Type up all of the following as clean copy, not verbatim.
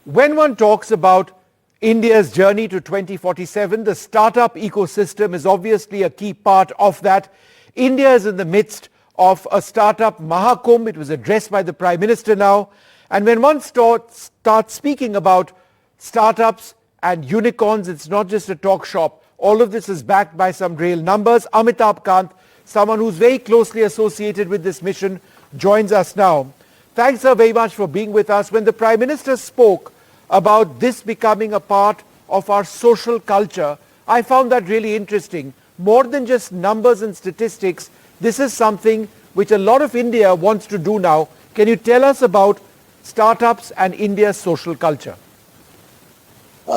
When one talks about India's journey to 2047, the startup ecosystem is obviously a key part of that. India is in the midst of a startup Mahakumbh. It was addressed by the Prime Minister now. And when one starts speaking about startups and unicorns, it's not just a talk shop. All of this is backed by some real numbers. Amitabh Kant, someone who's very closely associated with this mission, joins us now. Thanks, sir, very much for being with us. When the Prime Minister spoke about this becoming a part of our social culture, I found that really interesting. More than just numbers and statistics, this is something which a lot of India wants to do now. Can you tell us about startups and India's social culture?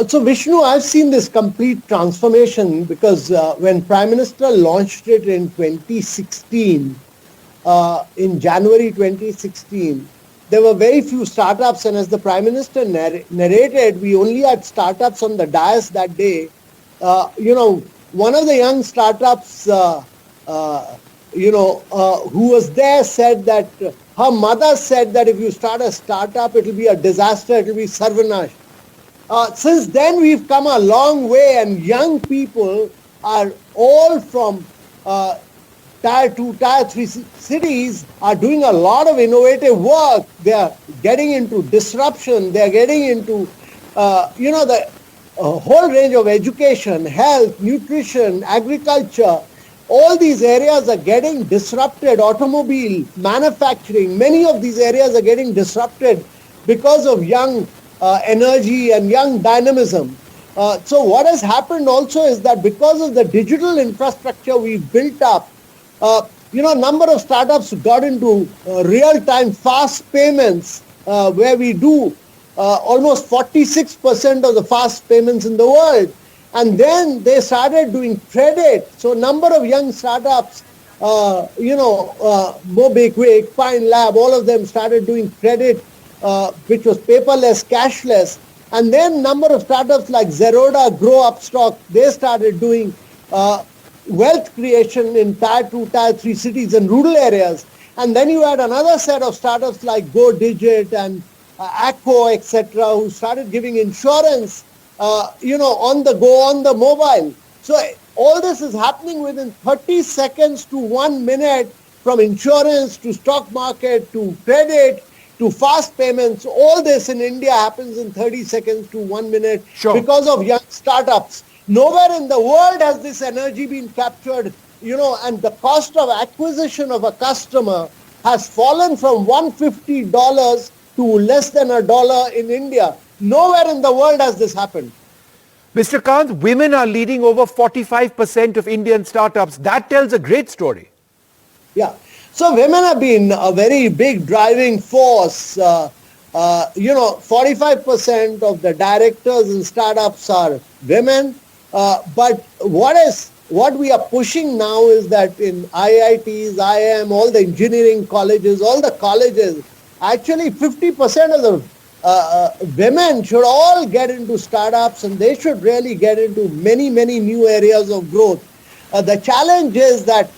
So Vishnu, I've seen this complete transformation because when Prime Minister launched it in 2016, in January 2016, there were very few startups, and as the Prime Minister narrated, we only had startups on the dais that day. One of the young startups, who was there said that her mother said that if you start a startup, it will be a disaster, it will be sarvanash. Since then, we've come a long way, and young people are all from Tier 2, Tier 3 cities are doing a lot of innovative work. They are getting into disruption. They are getting into, the whole range of education, health, nutrition, agriculture. All these areas are getting disrupted. Automobile, manufacturing, many of these areas are getting disrupted because of young energy and young dynamism. So what has happened also is that because of the digital infrastructure we've built up, number of startups got into real-time fast payments where we do almost 46% of the fast payments in the world. And then they started doing credit. So number of young startups, MobiKwik, Pine Lab, all of them started doing credit, which was paperless, cashless. And then number of startups like Zerodha, Grow Upstock, they started doing wealth creation in Tier 2, Tier 3 cities and rural areas. And then you had another set of startups like GoDigit and Acco, etc., who started giving insurance, on the go, on the mobile. So all this is happening within 30 seconds to 1 minute, from insurance to stock market to credit to fast payments. All this in India happens in 30 seconds to 1 minute because of young startups. Nowhere in the world has this energy been captured, and the cost of acquisition of a customer has fallen from $150 to less than $1 in India. Nowhere in the world has this happened. Mr. Kant, women are leading over 45% of Indian startups. That tells a great story. Yeah. So women have been a very big driving force. 45% of the directors in startups are women. But what we are pushing now is that in IITs, IIM, all the engineering colleges, all the colleges, actually 50% of the women should all get into startups, and they should really get into many, many new areas of growth. The challenge is that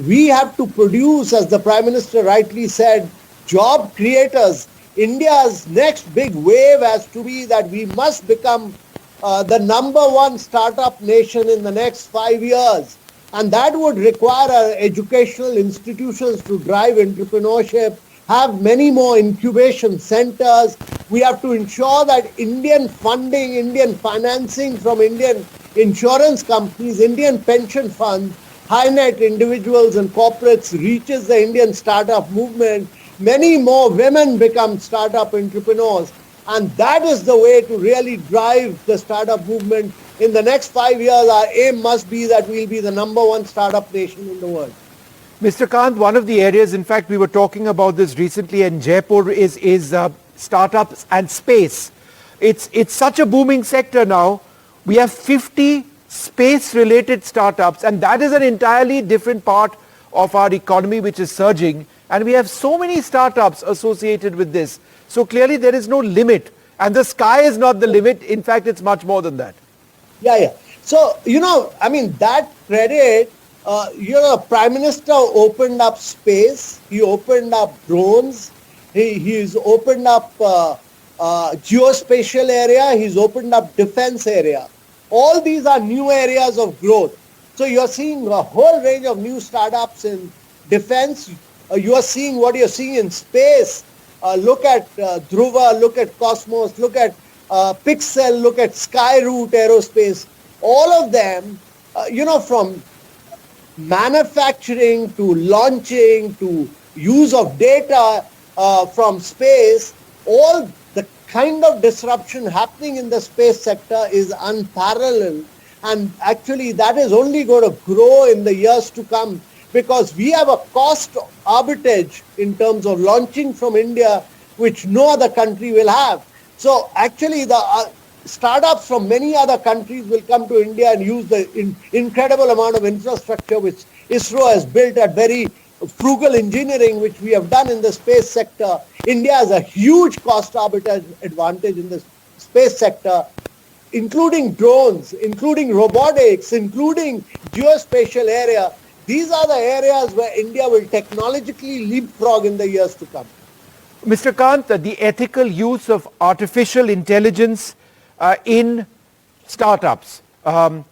we have to produce, as the Prime Minister rightly said, job creators. India's next big wave has to be that we must become the #1 startup nation in the next 5 years. And that would require our educational institutions to drive entrepreneurship, have many more incubation centers. We have to ensure that Indian funding, Indian financing from Indian insurance companies, Indian pension funds, high net individuals and corporates reaches the Indian startup movement. Many more women become startup entrepreneurs. And that is the way to really drive the startup movement. In the next 5 years, our aim must be that we'll be the #1 startup nation in the world. Mr. Kant, one of the areas, in fact, we were talking about this recently in Jaipur, is startups and space. It's such a booming sector now. We have 50 space-related startups, and that is an entirely different part of our economy which is surging. And we have so many startups associated with this. So clearly there is no limit. And the sky is not the limit. In fact, it's much more than that. Yeah. So, that credit, Prime Minister opened up space. He opened up drones. He's opened up geospatial area, he's opened up defense area. All these are new areas of growth. So you're seeing a whole range of new startups in defense. You are seeing what you're seeing in space. Look at Dhruva, look at Cosmos, look at Pixel, look at Skyroot Aerospace. All of them, from manufacturing to launching to use of data from space, all the kind of disruption happening in the space sector is unparalleled. And actually that is only going to grow in the years to come, because we have a cost arbitrage in terms of launching from India, which no other country will have. So actually the startups from many other countries will come to India and use the incredible amount of infrastructure which ISRO has built at very frugal engineering, which we have done in the space sector. India has a huge cost arbitrage advantage in the space sector, including drones, including robotics, including geospatial area. These are the areas where India will technologically leapfrog in the years to come. Mr. Kant, the ethical use of artificial intelligence in startups. Tell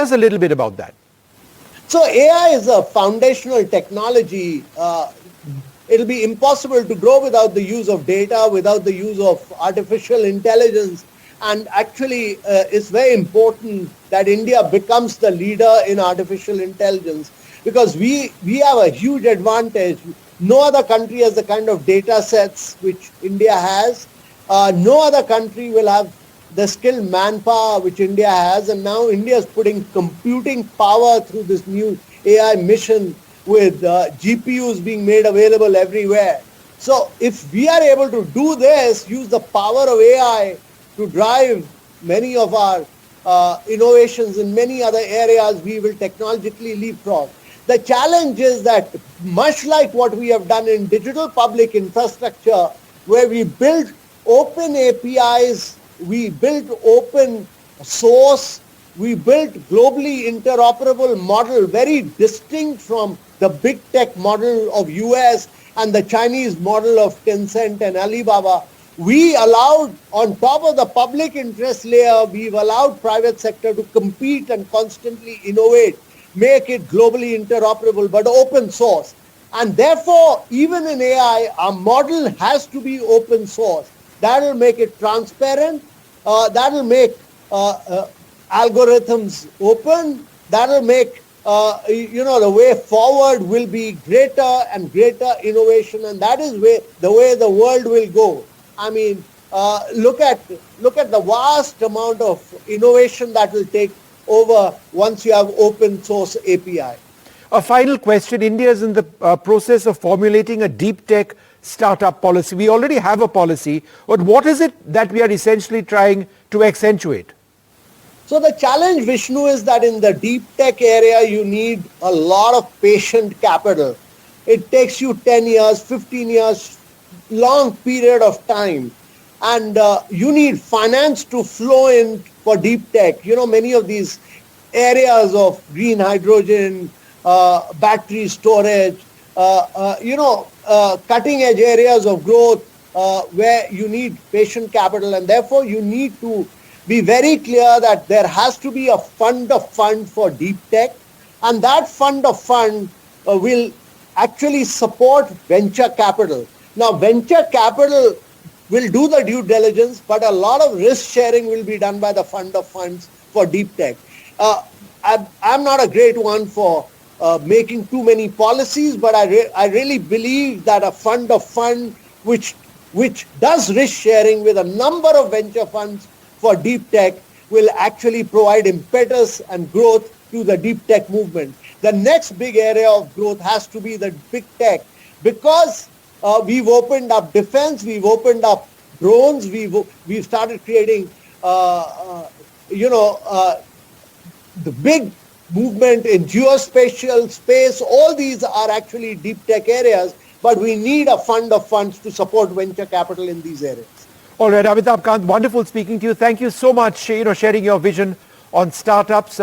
us a little bit about that. So AI is a foundational technology. It'll be impossible to grow without the use of data, without the use of artificial intelligence. And actually, it's very important that India becomes the leader in artificial intelligence, because we have a huge advantage. No other country has the kind of data sets which India has. No other country will have the skilled manpower which India has. And now India is putting computing power through this new AI mission with GPUs being made available everywhere. So if we are able to do this, use the power of AI to drive many of our innovations in many other areas, we will technologically leapfrog. The challenge is that, much like what we have done in digital public infrastructure, where we build open APIs, we built open source, we built globally interoperable model, very distinct from the big tech model of US and the Chinese model of Tencent and Alibaba. We allowed, on top of the public interest layer, we've allowed private sector to compete and constantly innovate, make it globally interoperable, but open source. And therefore, even in AI, our model has to be open source. That will make it transparent. That will make algorithms open. That will make, the way forward will be greater and greater innovation. And that is the way the world will go. I mean, look at the vast amount of innovation that will take over once you have open source API. A final question. India is in the process of formulating a deep tech startup policy. We already have a policy, but what is it that we are essentially trying to accentuate? So the challenge, Vishnu, is that in the deep tech area, you need a lot of patient capital. It takes you 10 years, 15 years, long period of time. And you need finance to flow in for deep tech. Many of these areas of green hydrogen, battery storage, cutting edge areas of growth where you need patient capital. And therefore, you need to be very clear that there has to be a fund of funds for deep tech. And that fund of funds will actually support venture capital. Now, venture capital will do the due diligence, but a lot of risk sharing will be done by the fund of funds for deep tech. I'm not a great one for making too many policies, but I really believe that a fund of funds which does risk sharing with a number of venture funds for deep tech will actually provide impetus and growth to the deep tech movement. The next big area of growth has to be the big tech, because we've opened up defense, we've opened up drones, we've started creating, the big movement in geospatial space. All these are actually deep tech areas, but we need a fund of funds to support venture capital in these areas. All right, Amitabh Kant, wonderful speaking to you. Thank you so much, sharing your vision on startups.